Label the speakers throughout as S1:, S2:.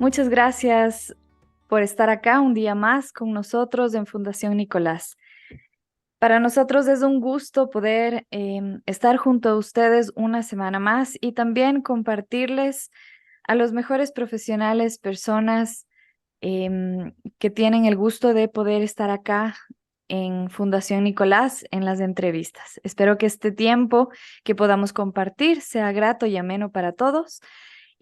S1: Muchas gracias por estar acá un día más con nosotros en Fundación Nicolás. Para nosotros es un gusto poder estar junto a ustedes una semana más y también compartirles a los mejores profesionales, personas que tienen el gusto de poder estar acá en Fundación Nicolás en las entrevistas. Espero que este tiempo que podamos compartir sea grato y ameno para todos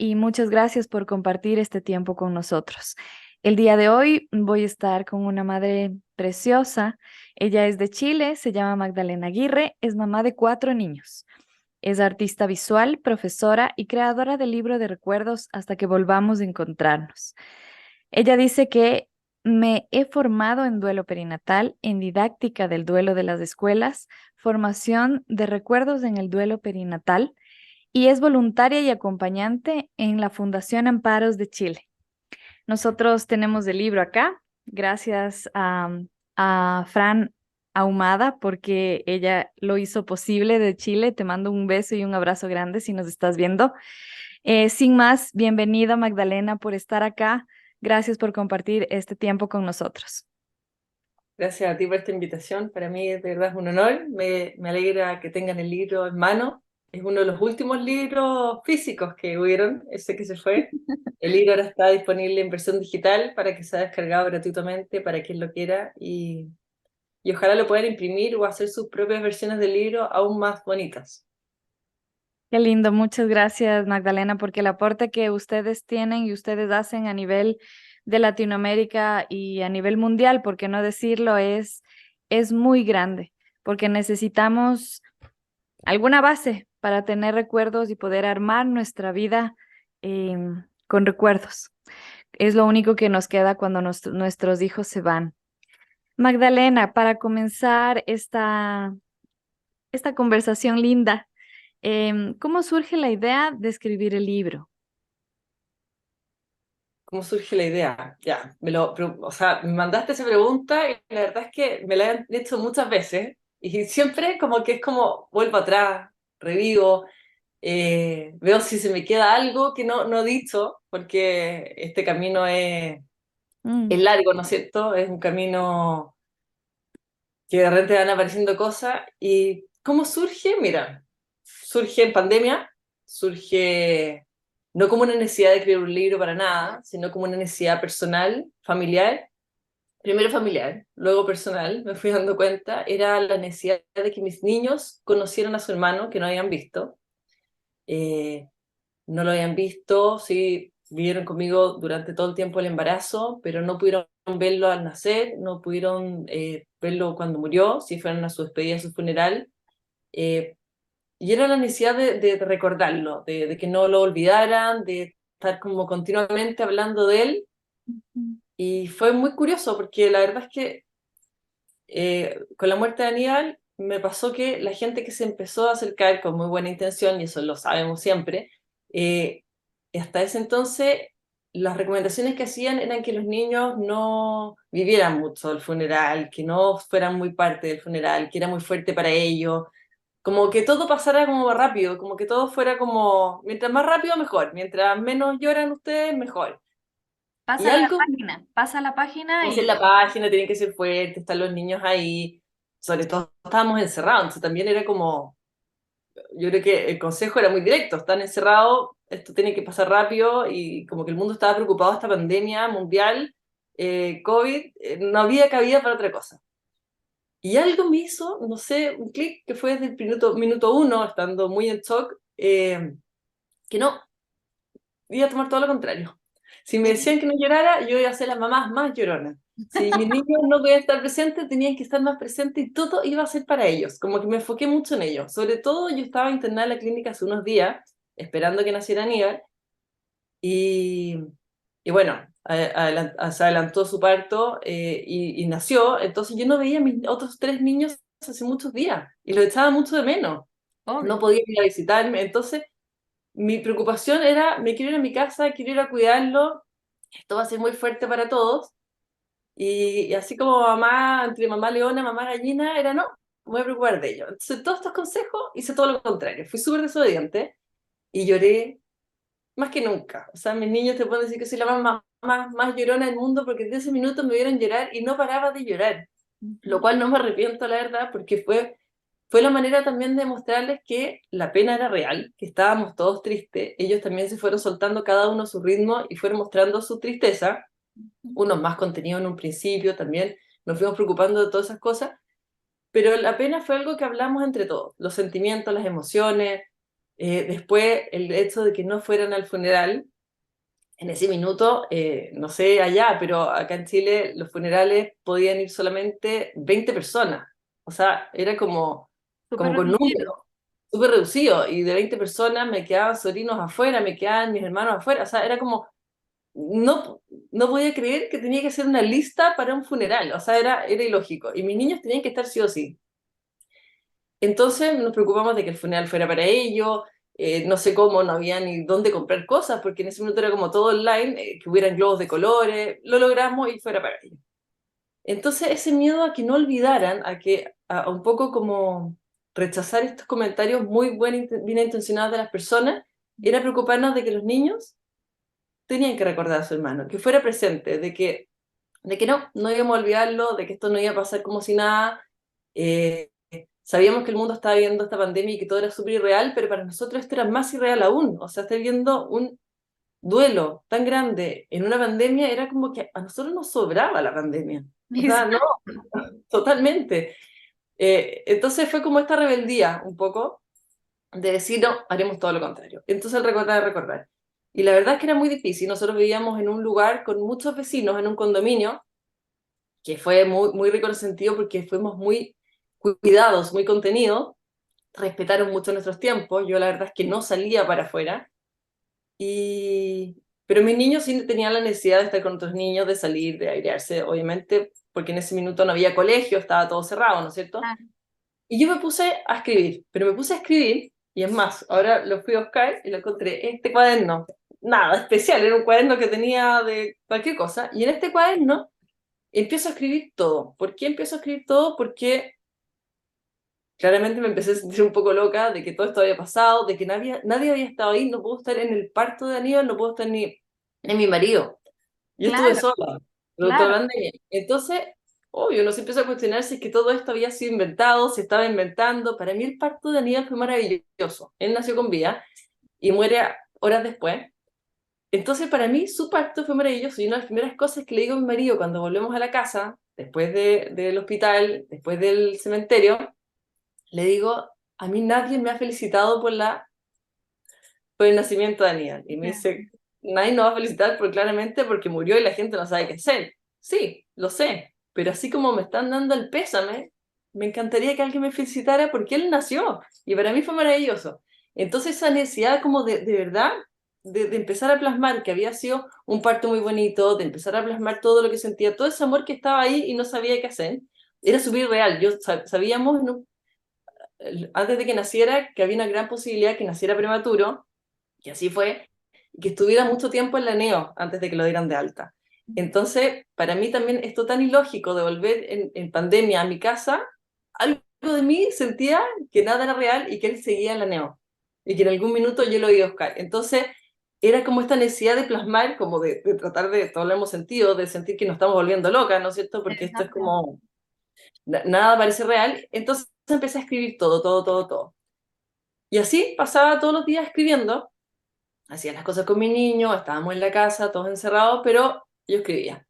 S1: y muchas gracias por compartir este tiempo con nosotros. El día de hoy voy a estar con una madre preciosa. Ella es de Chile, se llama Magdalena Aguirre, es mamá de 4 niños. Es artista visual, profesora y creadora del libro de recuerdos Hasta que volvamos a encontrarnos. Ella dice que me he formado en duelo perinatal, en didáctica del duelo de las escuelas, formación de recuerdos en el duelo perinatal y es voluntaria y acompañante en la Fundación Amparos de Chile. Nosotros tenemos el libro acá, gracias a Fran Ahumada, porque ella lo hizo posible de Chile. Te mando un beso y un abrazo grande si nos estás viendo. Sin más, bienvenida Magdalena por estar acá. Gracias por compartir este tiempo con nosotros.
S2: Gracias a ti por esta invitación. Para mí, de verdad, es un honor. Me alegra que tengan el libro en mano. Es uno de los últimos libros físicos que hubieron, ese que se fue. El libro ahora está disponible en versión digital para que sea descargado gratuitamente para quien lo quiera y ojalá lo puedan imprimir o hacer sus propias versiones del libro aún más bonitas.
S1: Qué lindo, muchas gracias Magdalena, porque el aporte que ustedes tienen y ustedes hacen a nivel de Latinoamérica y a nivel mundial, por qué no decirlo, es muy grande, porque necesitamos alguna base para tener recuerdos y poder armar nuestra vida con recuerdos. Es lo único que nos queda cuando nuestros hijos se van. Magdalena, para comenzar esta conversación linda, ¿cómo surge la idea de escribir el libro?
S2: ¿Cómo surge la idea? Ya, o sea, me mandaste esa pregunta y la verdad es que me la han hecho muchas veces y siempre como que es como vuelvo atrás, revivo, veo si se me queda algo que no he dicho, porque este camino es
S1: Mm,
S2: largo, ¿no es cierto? Es un camino que de repente van apareciendo cosas. ¿Y cómo surge? Mira, surge en pandemia, surge no como una necesidad de escribir un libro para nada, sino como una necesidad personal, familiar. Primero familiar, luego personal, me fui dando cuenta, era la necesidad de que mis niños conocieran a su hermano que no habían visto. Eh, no lo habían visto, sí, vivieron conmigo durante todo el tiempo del embarazo, pero no pudieron verlo al nacer, no pudieron verlo cuando murió, si fueron a su despedida, a su funeral. eh, y era la necesidad de recordarlo, de que no lo olvidaran, de estar como continuamente hablando de él.
S1: mm,
S2: Y fue muy curioso porque la verdad es que con la muerte de Aníbal me pasó que la gente que se empezó a acercar con muy buena intención, y eso lo sabemos siempre, eh, hasta ese entonces las recomendaciones que hacían eran que los niños no vivieran mucho el funeral, que no fueran muy parte del funeral, que era muy fuerte para ellos, como que todo pasara como rápido, como que todo fuera como, mientras más rápido mejor, mientras menos lloran ustedes, mejor. Y algo
S1: pasa la página
S2: hacer
S1: y...
S2: la página, tienen que ser fuertes, están los niños ahí, sobre todo estábamos encerrados, entonces también era como, yo creo que el consejo era muy directo, están encerrados, esto tiene que pasar rápido y como que el mundo estaba preocupado de esta pandemia mundial, COVID, no había cabida para otra cosa. Y algo me hizo, no sé, un clic que fue desde el minuto uno, estando muy en shock, que no, iba a tomar todo lo contrario. Si me decían que no llorara, yo iba a ser la mamá más llorona. Si mis niños no podían estar presentes, tenían que estar más presentes y todo iba a ser para ellos. Como que me enfoqué mucho en ellos. Sobre todo, yo estaba internada en la clínica hace unos días, esperando que naciera Aníbal, y, y bueno, se adelantó su parto y nació. Entonces yo no veía a mis otros 3 niños hace muchos días y los echaba mucho de menos. No
S1: Obvio.
S2: podía ir a visitarme. Entonces mi preocupación era, me quiero ir a mi casa, quiero ir a cuidarlo, esto va a ser muy fuerte para todos. Y así como mamá, entre mamá leona, mamá gallina, era no, me voy a preocupar de ello. Entonces, todos estos consejos hice todo lo contrario. Fui súper desobediente y lloré más que nunca. O sea, mis niños te pueden decir que soy la más llorona del mundo porque desde ese minuto me vieron llorar y no paraba de llorar, lo cual no me arrepiento, la verdad, porque fue la manera también de mostrarles que la pena era real, que estábamos todos tristes. Ellos también se fueron soltando cada uno a su ritmo y fueron mostrando su tristeza, unos más contenido en un principio, también nos fuimos preocupando de todas esas cosas, pero la pena fue algo que hablamos entre todos, los sentimientos, las emociones, después el hecho de que no fueran al funeral. En ese minuto, no sé allá, pero acá en Chile los funerales podían ir solamente 20 personas. O sea, era
S1: Súper
S2: como con
S1: reducido.
S2: números, súper reducido. Y de 20 personas me quedaban sobrinos afuera, me quedaban mis hermanos afuera. O sea, era como, no, no podía creer que tenía que hacer una lista para un funeral. O sea, era ilógico. Y mis niños tenían que estar sí o sí. Entonces nos preocupamos de que el funeral fuera para ellos, no sé cómo, no había ni dónde comprar cosas, porque en ese momento era como todo online, que hubieran globos de colores, lo logramos y fuera para ellos. Entonces ese miedo a que no olvidaran, a un poco como rechazar estos comentarios muy bien intencionados de las personas, era preocuparnos de que los niños tenían que recordar a su hermano, que fuera presente, de que no íbamos a olvidarlo, de que esto no iba a pasar como si nada. Eh, Sabíamos que el mundo estaba viendo esta pandemia y que todo era súper irreal, pero para nosotros esto era más irreal aún. O sea, estar viendo un duelo tan grande en una pandemia era como que a nosotros nos sobraba la pandemia. O sea, no, totalmente. Entonces fue como esta rebeldía un poco de decir, no, haremos todo lo contrario. Entonces el recordar, recordar. Y la verdad es que era muy difícil. Nosotros vivíamos en un lugar con muchos vecinos, en un condominio, que fue muy, muy rico en el sentido porque fuimos muy cuidados, muy contenidos, respetaron mucho nuestros tiempos, yo la verdad es que no salía para afuera, pero mis niños sí tenían la necesidad de estar con otros niños, de salir, de airearse, obviamente, porque en ese minuto no había colegio, estaba todo cerrado, ¿no es cierto?
S1: Ah,
S2: Y yo me puse a escribir, pero me puse a escribir, y es más, ahora lo fui a buscar y lo encontré, este cuaderno, nada especial, era un cuaderno que tenía de cualquier cosa, y en este cuaderno empiezo a escribir todo. ¿Por qué empiezo a escribir todo? Porque claramente me empecé a sentir un poco loca de que todo esto había pasado, de que nadie había estado ahí, no puedo estar en el parto de Aníbal, no puedo estar ni en mi marido. Yo estuve
S1: claro,
S2: sola, producto de la
S1: claro.
S2: pandemia. Entonces, obvio, uno se empieza a cuestionar si es que todo esto había sido inventado, se estaba inventando. Para mí el parto de Aníbal fue maravilloso. Él nació con vida y muere horas después. Entonces, para mí, su parto fue maravilloso. Y una de las primeras cosas que le digo a mi marido cuando volvemos a la casa, después del hospital, después del cementerio, le digo, a mí nadie me ha felicitado por el nacimiento de Aníbal. Y me dice, nadie nos va a felicitar claramente porque murió y la gente no sabe qué hacer. Sí, lo sé, pero así como me están dando el pésame, me encantaría que alguien me felicitara porque él nació. Y para mí fue maravilloso. Entonces esa necesidad como de verdad, de empezar a plasmar que había sido un parto muy bonito, de empezar a plasmar todo lo que sentía, todo ese amor que estaba ahí y no sabía qué hacer, era súper real. Sabíamos, ¿no?, antes de que naciera, que había una gran posibilidad que naciera prematuro, y así fue, y que estuviera mucho tiempo en la neo antes de que lo dieran de alta. Entonces, para mí también esto tan ilógico de volver en pandemia a mi casa, algo de mí sentía que nada era real y que él seguía en la neo, y que en algún minuto yo lo iba a buscar. Entonces, era como esta necesidad de plasmar, como de tratar de, todo lo hemos sentido, de sentir que nos estamos volviendo locas, ¿no es cierto? Porque esto es
S1: Exacto.
S2: como, nada parece real. Entonces empecé a escribir todo, todo, todo, todo. Y así pasaba todos los días escribiendo, hacía las cosas con mi niño, estábamos en la casa, todos encerrados, pero yo escribía.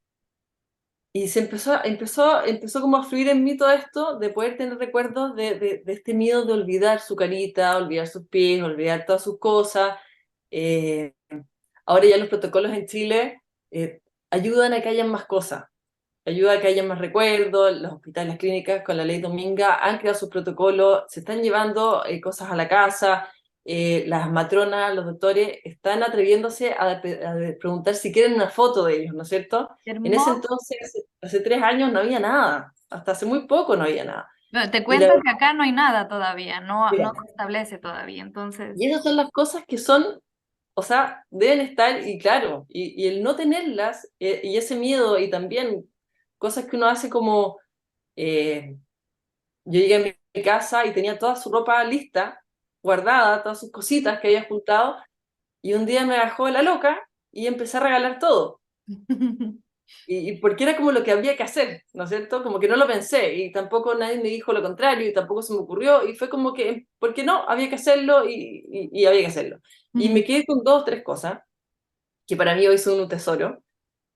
S2: Y empezó como a fluir en mí todo esto de poder tener recuerdos de este miedo de olvidar su carita, olvidar sus pies, olvidar todas sus cosas. Eh, Ahora ya los protocolos en Chile ayudan a que hayan más cosas, ayuda a que haya más recuerdos. Los hospitales, las clínicas con la ley Dominga han creado sus protocolos, se están llevando cosas a la casa, las matronas, los doctores están atreviéndose a preguntar si quieren una foto de ellos, ¿no es cierto? En ese
S1: Hermoso.
S2: entonces, hace 3 años no había nada, hasta hace muy poco no había nada.
S1: Bueno, te
S2: Y, la
S1: cuento que acá no hay nada todavía, no
S2: verdad,
S1: se establece todavía,
S2: y
S1: entonces,
S2: esas son las cosas que son, o sea, deben estar, y claro, y el no tenerlas, y ese miedo, y también cosas que uno hace como... eh, yo llegué a mi casa y tenía toda su ropa lista, guardada, todas sus cositas que había juntado, Y un día me bajó la loca y empecé a regalar todo. Y porque era como lo que había que hacer, ¿no es cierto? Como que no lo pensé y tampoco nadie me dijo lo contrario y tampoco se me ocurrió y fue como que, ¿por qué no? Había que hacerlo y había que hacerlo. Y me quedé con dos, tres cosas que para mí hoy son un tesoro,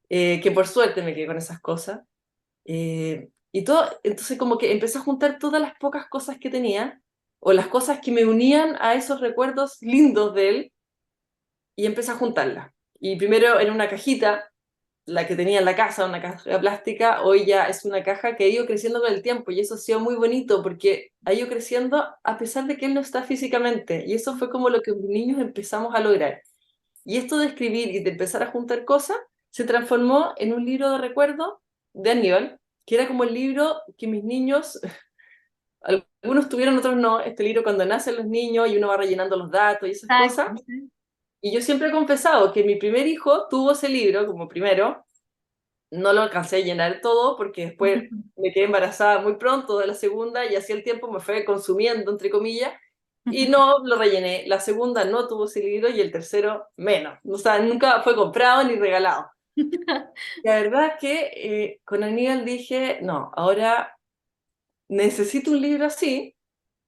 S2: que por suerte me quedé con esas cosas. Y todo, entonces como que empecé a juntar todas las pocas cosas que tenía o las cosas que me unían a esos recuerdos lindos de él y empecé a juntarlas. Y primero en una cajita, la que tenía en la casa, una caja plástica, hoy ya es una caja que ha ido creciendo con el tiempo y eso ha sido muy bonito porque ha ido creciendo a pesar de que él no está físicamente y eso fue como lo que los niños empezamos a lograr. Y esto de escribir y de empezar a juntar cosas se transformó en un libro de recuerdos de Aníbal, que era como el libro que mis niños, algunos tuvieron, otros no, este libro cuando nacen los niños y uno va rellenando los datos y esas cosas.
S1: Exacto.
S2: Y yo siempre he confesado que mi primer hijo tuvo ese libro como primero, no lo alcancé a llenar todo porque después me quedé embarazada muy pronto de la segunda y así el tiempo me fue consumiendo, entre comillas, y no lo rellené. La segunda no tuvo ese libro y el tercero menos. O sea, nunca fue comprado ni regalado. La verdad es que con Aníbal dije, no, ahora necesito un libro así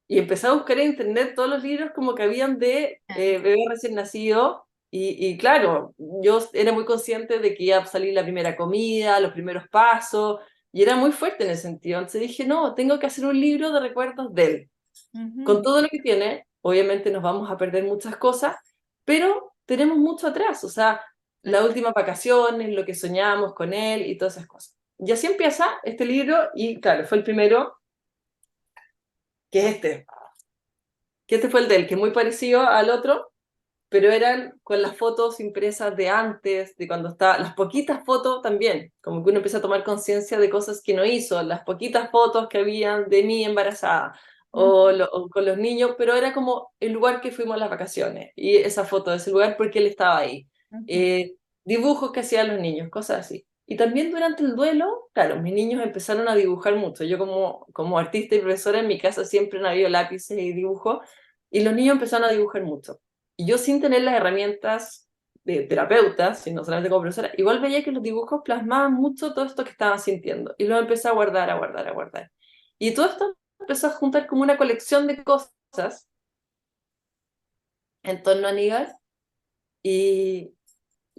S2: y empecé a buscar en internet todos los libros como que habían de bebé recién nacido y claro, yo era muy consciente de que iba a salir la primera comida, los primeros pasos y era muy fuerte en ese sentido. Entonces dije, no, tengo que hacer un libro de recuerdos de él. Con todo lo que tiene, obviamente nos vamos a perder muchas cosas, pero tenemos mucho atrás, o sea, las últimas vacaciones, lo que soñamos con él y todas esas cosas. Y así empieza este libro y claro, fue el primero, que es este, que este fue el de él, que es muy parecido al otro, pero eran con las fotos impresas de antes, de cuando estaba, las poquitas fotos también, como que uno empieza a tomar conciencia de cosas que no hizo, las poquitas fotos que habían de mí embarazada, o con los niños, pero era como el lugar que fuimos a las vacaciones, y esa foto de ese lugar porque él estaba ahí. Dibujos que hacían los niños, cosas así. Y también durante el duelo, claro, mis niños empezaron a dibujar mucho. Yo como artista y profesora en mi casa siempre han habido lápices y dibujos, y los niños empezaron a dibujar mucho. Y yo sin tener las herramientas de terapeuta, sino solamente como profesora, igual veía que los dibujos plasmaban mucho todo esto que estaban sintiendo. Y lo empecé a guardar, a guardar, a guardar. Y todo esto empezó a juntar como una colección de cosas en torno a Aníbal. Y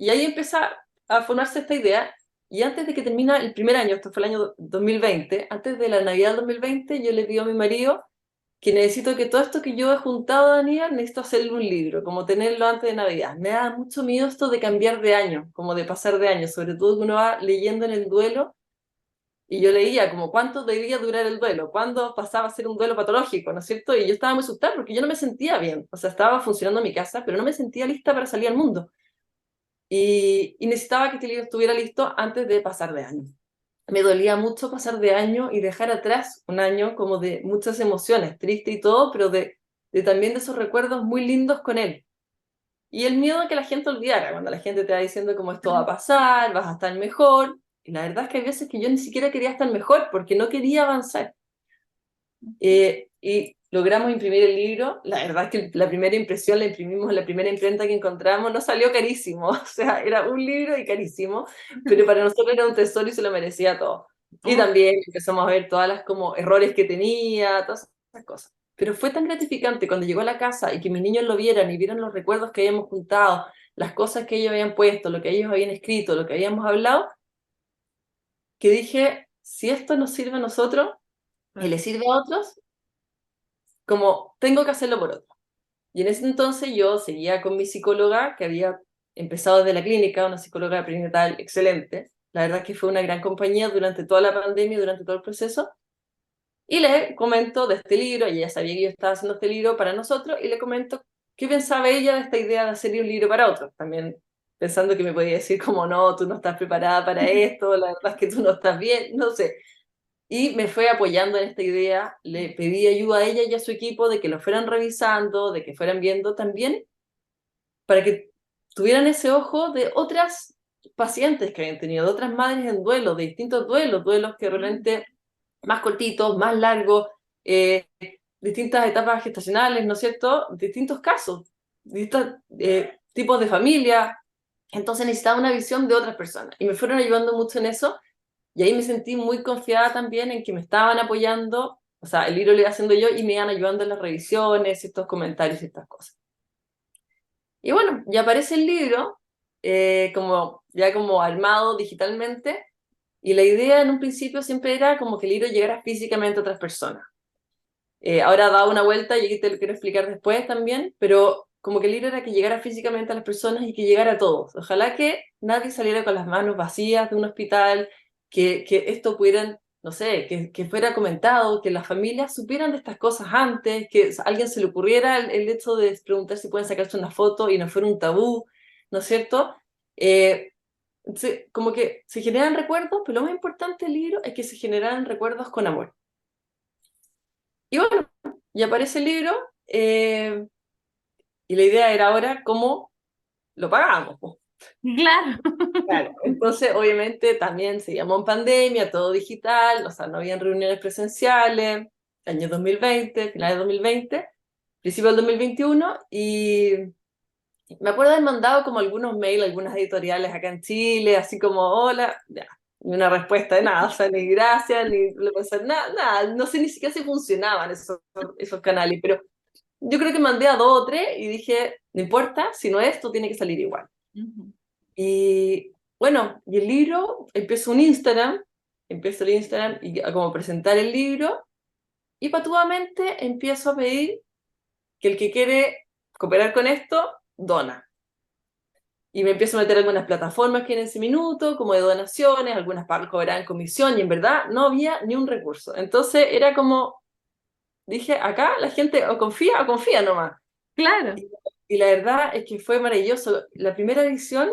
S2: ahí empieza a formarse esta idea. Y antes de que termina el primer año, esto fue el año 2020, antes de la Navidad del 2020, yo le pido a mi marido que necesito que todo esto que yo he juntado, Daniel, necesito hacerle un libro, como tenerlo antes de Navidad. Me da mucho miedo esto de cambiar de año, como de pasar de año, sobre todo que uno va leyendo en el duelo, y yo leía como cuánto debía durar el duelo, cuándo pasaba a ser un duelo patológico, ¿no es cierto? Y yo estaba muy asustada porque yo no me sentía bien, o sea, estaba funcionando en mi casa, pero no me sentía lista para salir al mundo. Y necesitaba que este libro estuviera listo antes de pasar de año. Me dolía mucho pasar de año y dejar atrás un año como de muchas emociones, triste y todo, pero de también de esos recuerdos muy lindos con él. Y el miedo a que la gente olvidara, cuando la gente te va diciendo cómo esto va a pasar, vas a estar mejor. Y la verdad es que hay veces que yo ni siquiera quería estar mejor porque no quería avanzar. Y logramos imprimir el libro. La verdad es que la primera impresión la imprimimos en la primera imprenta que encontramos. No salió carísimo, o sea, era un libro y carísimo, pero para nosotros era un tesoro y se lo merecía todo. Y
S1: Oh,
S2: también empezamos a ver todas las como errores que tenía, todas esas cosas. Pero fue tan gratificante cuando llegó a la casa y que mis niños lo vieran y vieran los recuerdos que habíamos juntado, las cosas que ellos habían puesto, lo que ellos habían escrito, lo que habíamos hablado, que dije, si esto nos sirve a nosotros y le sirve a otros, como tengo que hacerlo por otro. Y en ese entonces yo seguía con mi psicóloga, que había empezado desde la clínica, una psicóloga prenatal excelente. La verdad es que fue una gran compañía durante toda la pandemia, durante todo el proceso. Y le comento de este libro, y ella sabía que yo estaba haciendo este libro para nosotros, y le comento qué pensaba ella de esta idea de hacer un libro para otros. También pensando que me podía decir como, no, tú no estás preparada para esto, la verdad es que tú no estás bien, no sé. Y me fue apoyando en esta idea, le pedí ayuda a ella y a su equipo de que lo fueran revisando, de que fueran viendo también, para que tuvieran ese ojo de otras pacientes que habían tenido, de otras madres en duelo, de distintos duelos, duelos que realmente más cortitos, más largos, distintas etapas gestacionales, ¿no es cierto? Distintos casos, distintas tipos de familia, entonces necesitaba una visión de otras personas y me fueron ayudando mucho en eso y ahí me sentí muy confiada también en que me estaban apoyando, o sea, el libro lo iba haciendo yo y me iban ayudando en las revisiones, estos comentarios y estas cosas. Y bueno, ya aparece el libro, como, ya como armado digitalmente, y la idea en un principio siempre era como que el libro llegara físicamente a otras personas. Ahora ha dado una vuelta y aquí te lo quiero explicar después también, pero como que el libro era que llegara físicamente a las personas y que llegara a todos. Ojalá que nadie saliera con las manos vacías de un hospital, que esto pudieran, no sé, que fuera comentado, que las familias supieran de estas cosas antes, que a alguien se le ocurriera el hecho de preguntar si pueden sacarse una foto y no fuera un tabú, ¿no es cierto? Como que se generan recuerdos, pero lo más importante del libro es que se generan recuerdos con amor. Y bueno, y aparece el libro, eh, y la idea era ahora cómo lo pagamos, po.
S1: Claro.
S2: Claro. Entonces, obviamente, también seguíamos en pandemia, todo digital, o sea, no habían reuniones presenciales, año 2020, finales de 2020, principio del 2021, y me acuerdo de haber mandado como algunos mails, algunas editoriales acá en Chile, así como, hola, ya, ni una respuesta de nada, o sea, ni gracias, ni nada, nada, no sé ni siquiera si funcionaban esos canales, pero yo creo que mandé a 2 o 3 y dije, no importa, si no es, esto tiene que salir igual.
S1: Ujú.
S2: Y bueno, y el libro, empiezo el Instagram y a como presentar el libro y patuamente empiezo a pedir que el que quiere cooperar con esto, dona. Y me empiezo a meter en algunas plataformas que en ese minuto, como de donaciones, algunas cobraban comisión y en verdad no había ni un recurso. Entonces era como, dije, acá la gente o confía nomás.
S1: Claro.
S2: Y la verdad es que fue maravilloso. La primera edición,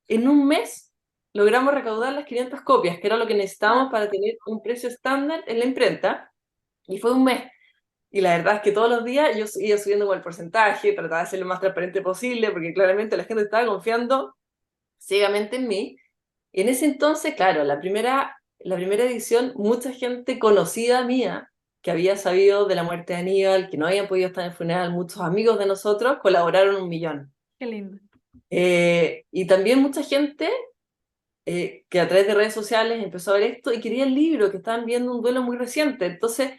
S2: en un mes, logramos recaudar las 500 copias, que era lo que necesitábamos para tener un precio estándar en la imprenta, y fue un mes. Y la verdad es que todos los días yo iba subiendo con el porcentaje, trataba de ser lo más transparente posible, porque claramente la gente estaba confiando ciegamente en mí. Y en ese entonces, claro, la primera edición, mucha gente conocida mía, que había sabido de la muerte de Aníbal, que no habían podido estar en el funeral, muchos amigos de nosotros, colaboraron 1 millón.
S1: Qué lindo.
S2: Y también mucha gente que a través de redes sociales empezó a ver esto y quería el libro, que estaban viendo un duelo muy reciente. Entonces,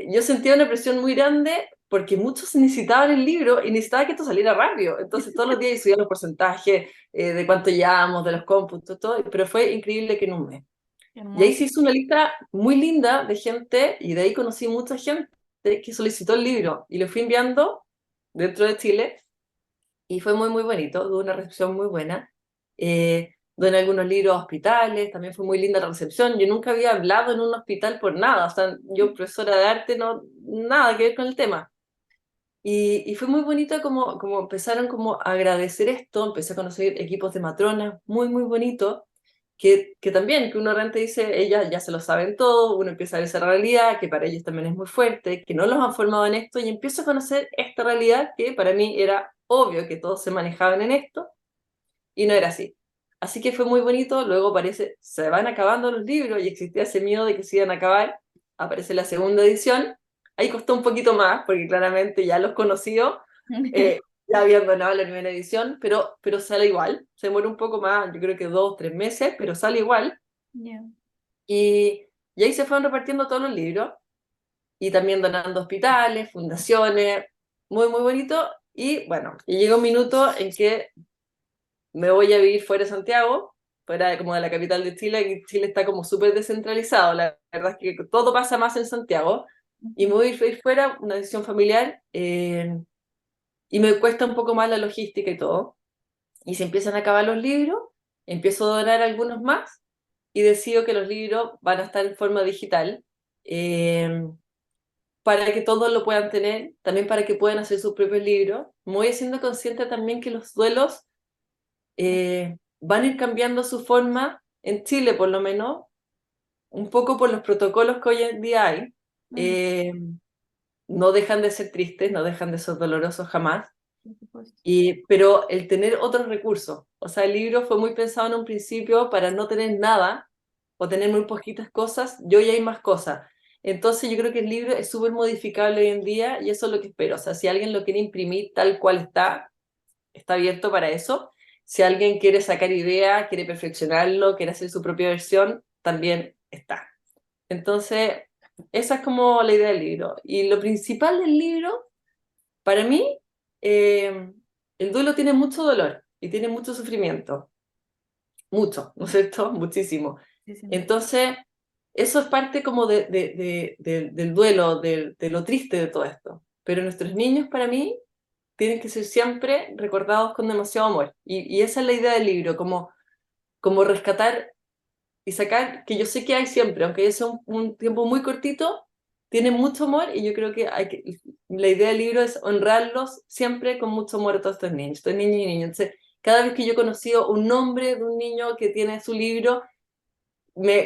S2: yo sentía una presión muy grande porque muchos necesitaban el libro y necesitaba que esto saliera rápido. Entonces, todos los días subía los porcentajes de cuánto llevábamos, de los cómputos, todo, pero fue increíble que en un mes.
S1: Qué
S2: Y ahí
S1: hermoso.
S2: se hizo una lista muy linda de gente y de ahí conocí mucha gente que solicitó el libro y lo fui enviando dentro de Chile y fue muy, muy bonito, tuvo una recepción muy buena. Doné algunos libros a hospitales, también fue muy linda la recepción. Yo nunca había hablado en un hospital por nada, o sea, yo profesora de arte, no, nada que ver con el tema. Y fue muy bonito como empezaron como a agradecer esto, empecé a conocer equipos de matronas, muy, muy bonito, que también, que uno realmente dice, ellas ya se lo saben todo, uno empieza a ver esa realidad, que para ellos también es muy fuerte, que no los han formado en esto, y empiezo a conocer esta realidad que para mí era obvio que todos se manejaban en esto, y no era así. Así que fue muy bonito, luego parece, se van acabando los libros, y existía ese miedo de que se iban a acabar, aparece la segunda edición, ahí costó un poquito más, porque claramente ya los conocidos ya habían donado la primera edición, pero sale igual, se demora un poco más, yo creo que 2 o 3 meses, pero sale igual,
S1: Ya.
S2: y ahí se fueron repartiendo todos los libros, y también donando a hospitales, fundaciones, muy, muy bonito, y bueno, y llegó un minuto en que me voy a vivir fuera de Santiago, fuera como de la capital de Chile, que Chile está como súper descentralizado, la verdad es que todo pasa más en Santiago, y me voy a ir fuera, una decisión familiar, y me cuesta un poco más la logística y todo, y se empiezan a acabar los libros, empiezo a donar algunos más, y decido que los libros van a estar en forma digital, eh, para que todos lo puedan tener, también para que puedan hacer sus propios libros. Me voy haciendo consciente también que los duelos van a ir cambiando su forma, en Chile por lo menos, un poco por los protocolos que hoy en día hay.
S1: Mm,
S2: Eh, no dejan de ser tristes, no dejan de ser dolorosos jamás,
S1: por supuesto.
S2: pero el tener otros recursos, o sea, el libro fue muy pensado en un principio para no tener nada o tener muy poquitas cosas, y hoy hay más cosas. Entonces yo creo que el libro es súper modificable hoy en día y eso es lo que espero. O sea, si alguien lo quiere imprimir tal cual está, está abierto para eso. Si alguien quiere sacar idea, quiere perfeccionarlo, quiere hacer su propia versión, también está. Entonces, esa es como la idea del libro. Y lo principal del libro, para mí, el duelo tiene mucho dolor y tiene mucho sufrimiento. Mucho, ¿no es cierto? Muchísimo.
S1: Sí, sin duda.
S2: Entonces, eso es parte como del duelo, de lo triste de todo esto. Pero nuestros niños, para mí, tienen que ser siempre recordados con demasiado amor. Y esa es la idea del libro, como rescatar y sacar, que yo sé que hay siempre, aunque sea un tiempo muy cortito, tienen mucho amor y yo creo que, la idea del libro es honrarlos siempre con mucho amor a todos estos niños y niñas. Entonces, cada vez que yo he conocido un nombre de un niño que tiene su libro,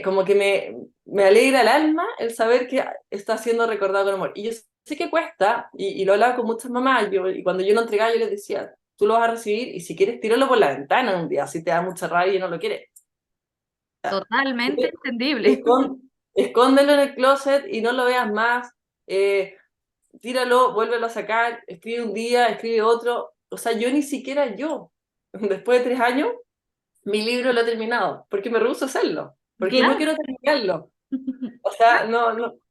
S2: como que me alegra el alma el saber que está siendo recordado con amor. Y yo sé que cuesta, y lo hablaba con muchas mamás, y cuando yo lo entregaba yo les decía, tú lo vas a recibir y si quieres tíralo por la ventana un día, si te da mucha rabia y no lo quieres.
S1: Totalmente entendible.
S2: Escóndelo en el closet y no lo veas más. eh, Tíralo, vuélvelo a sacar, escribe un día, escribe otro. O sea, yo ni siquiera yo, después de 3 años, mi libro lo he terminado, porque me rehúso a hacerlo, porque no
S1: Claro.
S2: quiero terminarlo. O sea,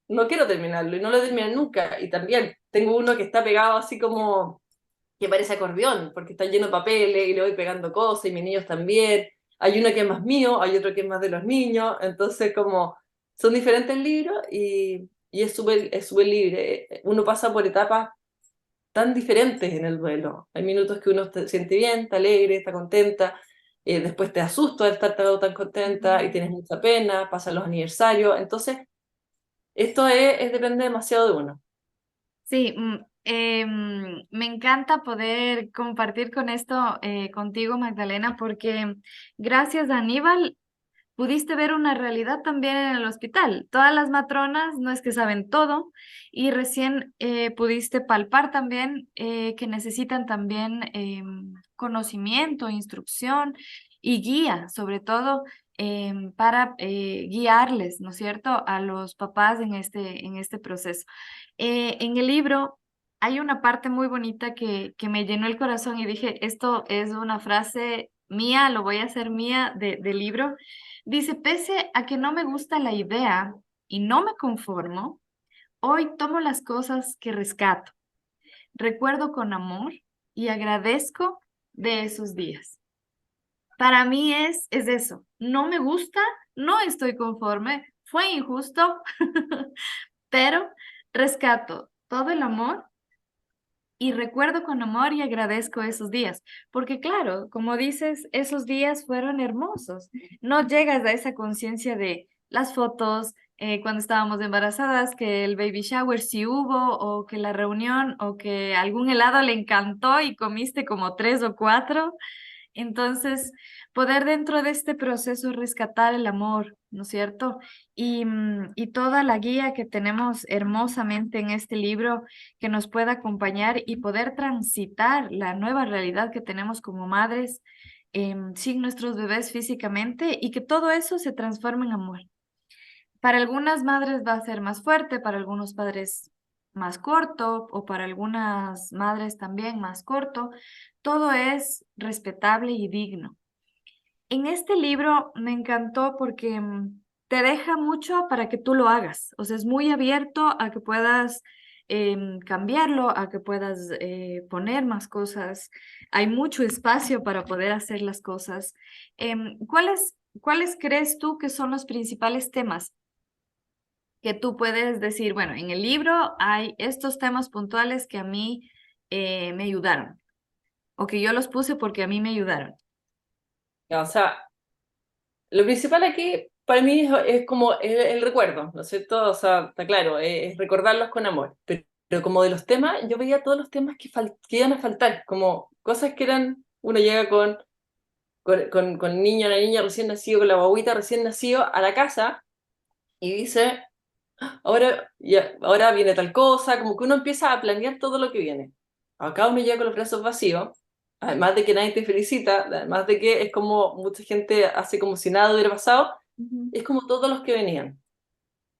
S2: no quiero terminarlo y no lo terminan nunca. Y también tengo uno que está pegado así como que parece acordeón, porque está lleno de papeles y le voy pegando cosas y mis niños también. Hay uno que es más mío, hay otro que es más de los niños, entonces como son diferentes libros y es súper libre. Uno pasa por etapas tan diferentes en el duelo. Hay minutos que uno se siente bien, está alegre, está contenta, después te asusta de estar tan contenta y tienes mucha pena, pasan los aniversarios, entonces esto depende demasiado de uno.
S1: Sí, me encanta poder compartir con esto contigo, Magdalena, porque gracias a Aníbal pudiste ver una realidad también en el hospital. Todas las matronas no es que saben todo y recién pudiste palpar también que necesitan también conocimiento, instrucción y guía, sobre todo para guiarles, ¿no es cierto?, a los papás en este proceso. En el libro hay una parte muy bonita que me llenó el corazón y dije, esto es una frase mía, lo voy a hacer mía del libro. Dice, pese a que no me gusta la idea y no me conformo, hoy tomo las cosas que rescato, recuerdo con amor y agradezco de esos días. Para mí es eso, no me gusta, no estoy conforme, fue injusto, pero rescato todo el amor y recuerdo con amor y agradezco esos días, porque claro, como dices, esos días fueron hermosos. No llegas a esa conciencia de las fotos cuando estábamos embarazadas, que el baby shower sí hubo, o que la reunión, o que algún helado le encantó y comiste como tres o cuatro. Entonces, poder dentro de este proceso rescatar el amor, ¿no es cierto? Y toda la guía que tenemos hermosamente en este libro que nos pueda acompañar y poder transitar la nueva realidad que tenemos como madres sin nuestros bebés físicamente y que todo eso se transforme en amor. Para algunas madres va a ser más fuerte, para algunos padres más corto o para algunas madres también más corto. Todo es respetable y digno. En este libro me encantó porque te deja mucho para que tú lo hagas. O sea, es muy abierto a que puedas cambiarlo, a que puedas poner más cosas. Hay mucho espacio para poder hacer las cosas. ¿Cuáles crees tú que son los principales temas que tú puedes decir, bueno, en el libro hay estos temas puntuales que a mí me ayudaron o que yo los puse porque a mí me ayudaron?
S2: O sea, lo principal aquí para mí es como el recuerdo, ¿no es cierto? O sea, está claro, es recordarlos con amor. Pero como de los temas, yo veía todos los temas que iban a faltar, como cosas que eran, uno llega con niño, una niña recién nacido, con la guaguita recién nacido a la casa y dice, ahora viene tal cosa, como que uno empieza a planear todo lo que viene. Acá uno llega con los brazos vacíos, además de que nadie te felicita, además de que es como mucha gente hace como si nada hubiera pasado,
S1: Ujú.
S2: es como todos los que venían.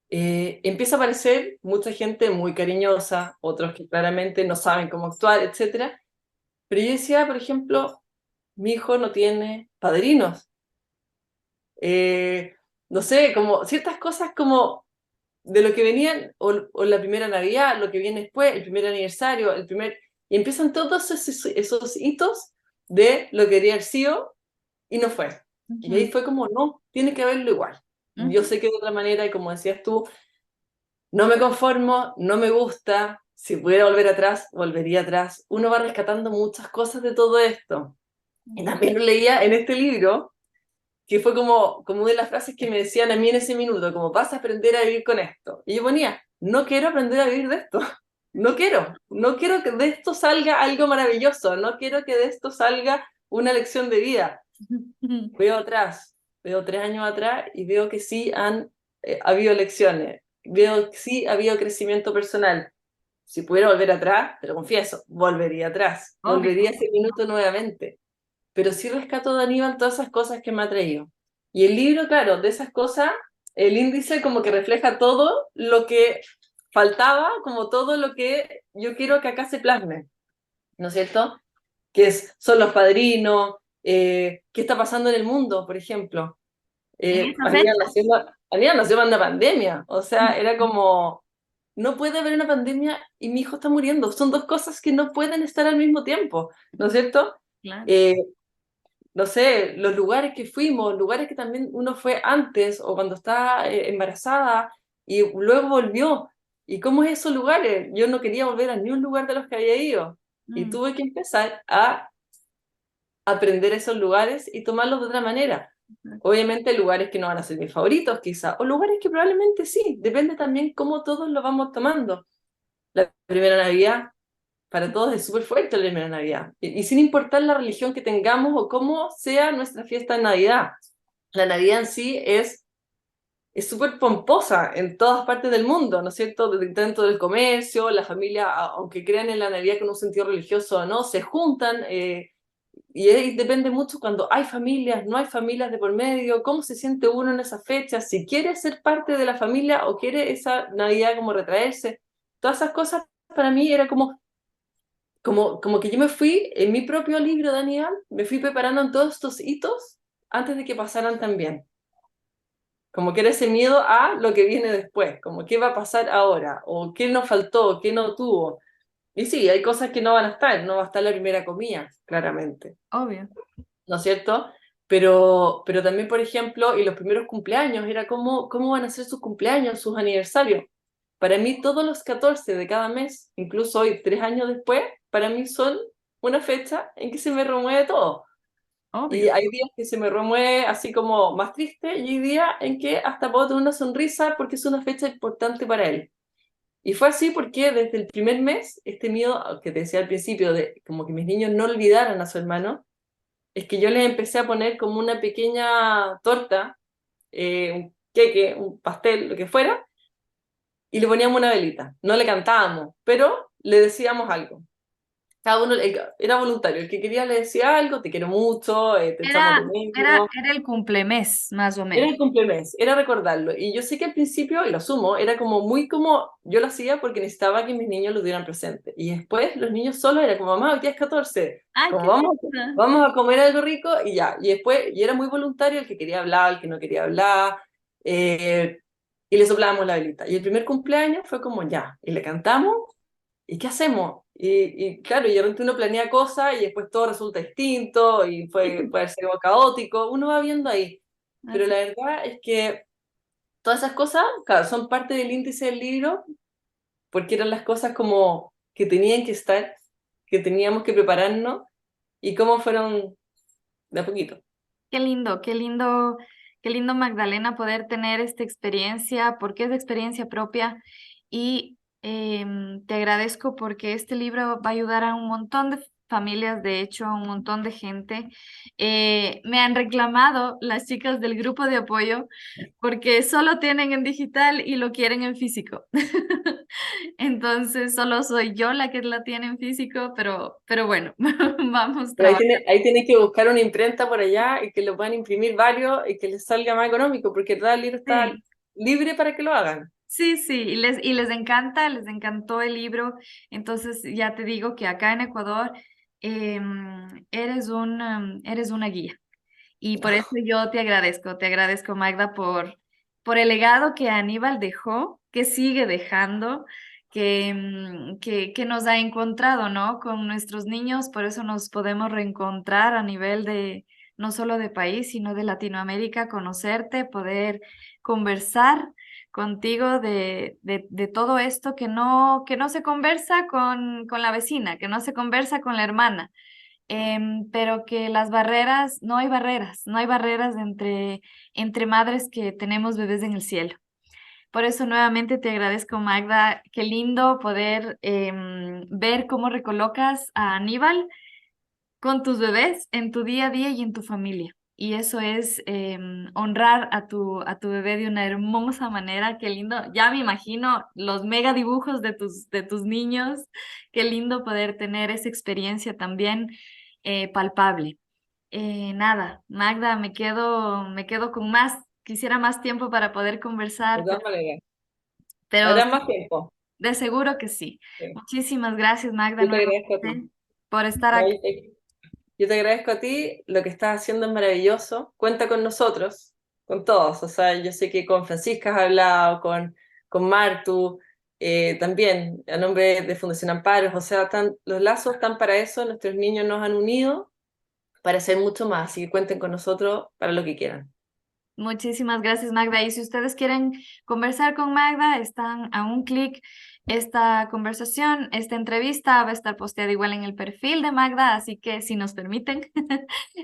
S2: Empieza a aparecer mucha gente muy cariñosa, otros que claramente no saben cómo actuar, etcétera. Pero yo decía, por ejemplo, mi hijo no tiene padrinos. No sé, como ciertas cosas como de lo que venían, o la primera Navidad, lo que viene después, el primer aniversario, y empiezan todos esos hitos de lo que quería haber sido y no fue. Y
S1: Ujú,
S2: ahí fue como, no, tiene que haberlo igual. Yo
S1: ujú.
S2: sé que de otra manera, y como decías tú, no me conformo, no me gusta, si pudiera volver atrás, volvería atrás. Uno va rescatando muchas cosas de todo esto. Y también lo leía en este libro, que fue como una de las frases que me decían a mí en ese minuto, como vas a aprender a vivir con esto. Y yo ponía, no quiero aprender a vivir de esto, no quiero que de esto salga algo maravilloso, no quiero que de esto salga una lección de vida. Veo atrás, veo 3 años atrás y veo que sí han habido lecciones, veo que sí ha habido crecimiento personal. Si pudiera volver atrás, te lo confieso, volvería atrás,
S1: Obvio.
S2: volvería a ese minuto nuevamente, pero sí rescato de Aníbal todas esas cosas que me ha traído. Y el libro, claro, de esas cosas, el índice como que refleja todo lo que faltaba, como todo lo que yo quiero que acá se plasme, ¿no es cierto? Son los padrinos, qué está pasando en el mundo, por ejemplo.
S1: En esa
S2: Aníbal
S1: fecha.
S2: nació, Aníbal nació en una pandemia, o sea, era como, no puede haber una pandemia y mi hijo está muriendo, son dos cosas que no pueden estar al mismo tiempo, ¿no es cierto?
S1: Claro.
S2: Eh, no sé, los lugares que fuimos, lugares que también uno fue antes o cuando estaba embarazada y luego volvió. ¿Y cómo es esos lugares? Yo no quería volver a ni un lugar de los que había ido y
S1: Mm,
S2: tuve que empezar a aprender esos lugares y tomarlos de otra manera. Obviamente hay lugares que no van a ser mis favoritos quizá, o lugares que probablemente sí, depende también cómo todos lo vamos tomando. La primera Navidad para todos es súper fuerte la primera Navidad. Y sin importar la religión que tengamos o cómo sea nuestra fiesta de Navidad. La Navidad en sí es súper pomposa en todas partes del mundo, ¿no es cierto? Dentro del comercio, la familia, aunque crean en la Navidad con un sentido religioso o no, se juntan. Y ahí depende mucho cuando hay familias, no hay familias de por medio, cómo se siente uno en esa fecha, si quiere ser parte de la familia o quiere esa Navidad como retraerse. Todas esas cosas para mí era como que yo me fui, en mi propio libro, Daniel, me fui preparando en todos estos hitos antes de que pasaran también. Como que era ese miedo a lo que viene después, como qué va a pasar ahora, o qué nos faltó, qué no tuvo. Y sí, hay cosas que no van a estar, no va a estar la primera comida, claramente,
S1: obvio.
S2: ¿no es cierto? Pero también, por ejemplo, y los primeros cumpleaños, era cómo van a ser sus cumpleaños, sus aniversarios. Para mí, todos los 14 de cada mes, incluso hoy, 3 años después, para mí son una fecha en que se me remueve todo. Y
S1: Obvio.
S2: hay días que se me remueve así como más triste, y hay días en que hasta puedo tener una sonrisa porque es una fecha importante para él. Y fue así porque desde el primer mes, este miedo que te decía al principio, de como que mis niños no olvidaran a su hermano, es que yo les empecé a poner como una pequeña torta, un queque, un pastel, lo que fuera, y le poníamos una velita. No le cantábamos, pero le decíamos algo. Cada uno era voluntario. El que quería le decía algo, te quiero mucho, te echamos de menos.
S1: Era el cumplemes, más o
S2: Era
S1: menos.
S2: el cumplemes, era recordarlo. Y yo sé que al principio, y lo asumo, era como muy como, yo lo hacía porque necesitaba que mis niños lo tuvieran presente. Y después los niños solos era como, mamá, hoy día es 14,
S1: Ay,
S2: como
S1: qué
S2: vamos,
S1: linda.
S2: vamos a comer algo rico y ya. Y después, y era muy voluntario el que quería hablar, el que no quería hablar, eh, y le soplábamos la velita. Y el primer cumpleaños fue como, ya, y le cantamos, ¿y qué hacemos? Y claro, y de repente uno planea cosas y después todo resulta distinto y puede ser algo caótico, uno va viendo ahí. Pero
S1: Así.
S2: la verdad es que todas esas cosas, claro, son parte del índice del libro, porque eran las cosas como que tenían que estar, que teníamos que prepararnos y cómo fueron de a poquito.
S1: Qué lindo, qué lindo, Magdalena, poder tener esta experiencia, porque es de experiencia propia. Y te agradezco porque este libro va a ayudar a un montón de familias, de hecho, a un montón de gente. Me han reclamado las chicas del grupo de apoyo porque solo tienen en digital y lo quieren en físico. Entonces, solo soy yo la que la tiene en físico, pero bueno, vamos
S2: Pero
S1: trabajando.
S2: ahí tiene que buscar una imprenta por allá y que lo puedan imprimir varios y que les salga más económico, porque en verdad el libro está libre para que lo hagan.
S1: Sí, sí, y les encanta, les encantó el libro. Entonces, ya te digo que acá en Ecuador eres una guía. Y por eso yo te agradezco Magda por el legado que Aníbal dejó, que sigue dejando, que nos ha encontrado, ¿no? Con nuestros niños, por eso nos podemos reencontrar a nivel de, no solo de país, sino de Latinoamérica, conocerte, poder conversar contigo de todo esto que no se conversa con la vecina, que no se conversa con la hermana, pero que las barreras, no hay barreras entre madres que tenemos bebés en el cielo. Por eso nuevamente te agradezco, Magda. Qué lindo poder ver cómo recolocas a Aníbal con tus bebés en tu día a día y en tu familia. Y eso es honrar a tu bebé de una hermosa manera. Qué lindo. Ya me imagino los mega dibujos de tus niños. Qué lindo poder tener esa experiencia también palpable. Nada, Magda, me quedo con más. Quisiera más tiempo para poder
S2: De
S1: conversar,
S2: todas maneras.
S1: pero
S2: Habrá más tiempo.
S1: de seguro que sí.
S2: Sí.
S1: Muchísimas gracias, Magda,
S2: Yo te agradezco a ti.
S1: nuevamente por estar
S2: No,
S1: aquí.
S2: yo te agradezco a ti, lo que estás haciendo es maravilloso. Cuenta con nosotros, con todos. O sea, yo sé que con Francisca has hablado, con Martu, también a nombre de Fundación Amparos. O sea, los lazos están para eso. Nuestros niños nos han unido para hacer mucho más. Así que cuenten con nosotros para lo que quieran.
S1: Muchísimas gracias, Magda. Y si ustedes quieren conversar con Magda, están a un clic. Esta conversación, esta entrevista va a estar posteada igual en el perfil de Magda, así que si nos permiten.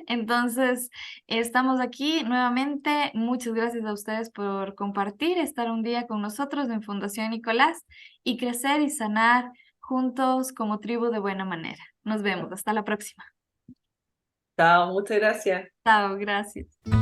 S1: Entonces, estamos aquí nuevamente. Muchas gracias a ustedes por compartir, estar un día con nosotros en Fundación Nicolás y crecer y sanar juntos como tribu de buena manera. Nos vemos. Hasta la próxima.
S2: Chao, muchas gracias.
S1: Chao, gracias.